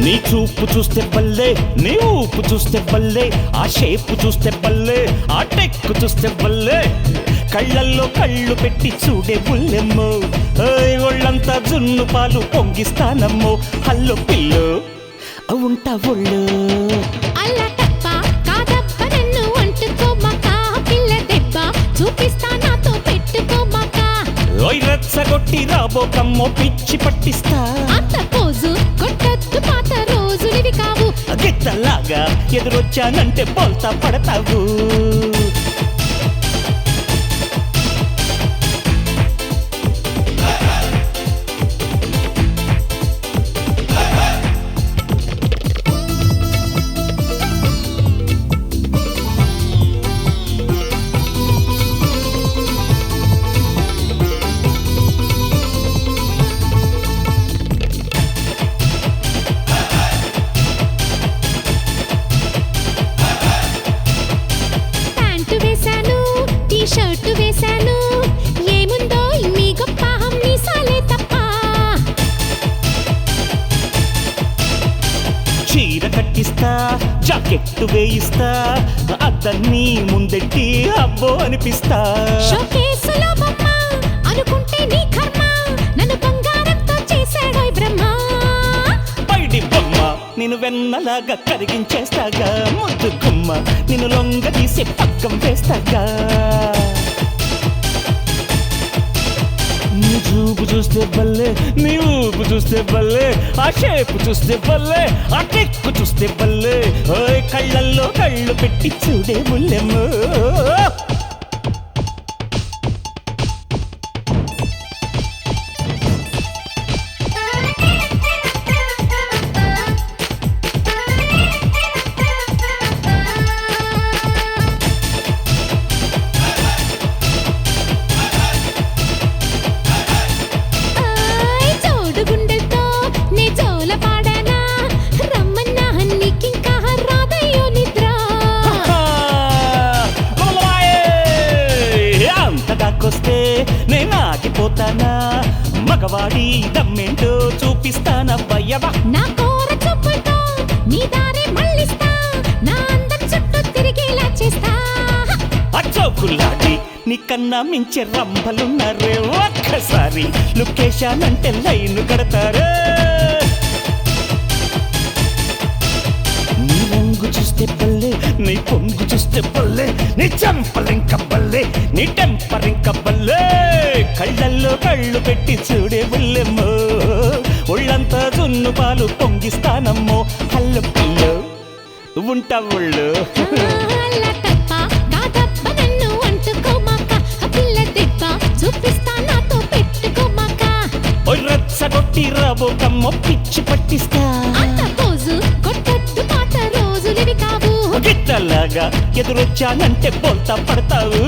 నీ చూపు చూస్తే బల్లే, నీ ఊపు చూస్తే బల్లే, ఆ షేపు చూస్తే బల్లే, ఆ టెక్కు చూస్తే బల్లే, కళ్ళల్లో కళ్ళు పెట్టి చూడే బుల్లెమ్మో, ఒళ్ళంతా జున్ను పాలు పొంగిస్తానమ్మో, హల్లో పిల్లో ఉంటా ఒళ్ళు అల్లా టప్ప కాదప్ప నన్ను అంటుకోమాక, పిల్ల దెబ్బ చూపిస్తా నాతో పెట్టుకోమాక, ఓయ్ రెచ్చగొట్టి రాబోకమ్మో పిచ్చి పట్టిస్తా, అంత పోజు కొట్టొద్దు పాత రోజులివి కావు, గిత్తలాగా ఎదురొచ్చానంటే బోల్తా పడతావు. ప్యాంటు వేశాను టీ షర్టు వేశాను, ఏముందో నీ గొప్ప మీసాలే తప్ప, చీర కట్టిస్తా జాకెట్టు వేయిస్తా, అద్దన్నీ ముందెట్టి అబ్బో అనిపిస్తా, షోకేసులో బొమ్మ అనుకుంటే నీ కర్మ, నన్ను బంగారంతో చేశాడోయ్ బ్రహ్మ, పైడి బొమ్మ నేను వెన్నలాగా కరిగించేస్తాగా, ముద్దు గుమ్మ నేను లొంగ తీసి పక్కం వేస్తాగా, నీ చూపు చూస్తే బల్లే, నీ ఊపు చూస్తే బల్లే, ఆ షేపు చూస్తే బల్లే, ఆ టెక్కు చూస్తే బల్లే, ఓయ్ కళ్ళల్లో కళ్ళు పెట్టి చూడే బుల్లెమ్మో. ఆయ్ జోడు గుండెలతో నే జోల పాడానా, రమ్మన్నా నీకింకా రాదయ్యో నిద్ర, అంతదాకొస్తే నేను ఆగిపోతానా, మగవాడి దమ్మేంటో చూపిస్తానవ్వయ్యవా, నా కోర చూపులతో నీ దారి మళ్ళిస్తా, నా అందం చుట్టూ తిరిగేలా చేస్తా, అచ్చోకులాడి నీకన్నా మించే రంభలున్నారే, ఒక్కసారి లొకేషన్ లైన్ కడతారే, నీ రంగు చూస్తే బల్లే, నీ పొంగు చూస్తే బల్లే, నీ చెంపలింక బల్లే, నీ టెంపరింక బల్లే, కళ్ళల్లో కళ్ళు పెట్టి చూడే బుల్లెమ్మో, ఒళ్ళంతా జున్ను పాలు పొంగిస్తానమ్మో, హల్లో పిల్లో ఉంటా ఒళ్ళు. అల్లా టప్ప కాదప్ప నన్ను అంటుకోమాక, పిల్ల దెబ్బ చూపిస్తా నాతో పెట్టుకోమాక, ఓయ్ రెచ్చగొట్టి రాబోకమ్మో పిచ్చి పట్టిస్తా, అంత పోజు కొట్టొద్దు పాత రోజులివి కావు, గిట్టలాగా ఎదురొచ్చానంటే బోల్తా పడతావు.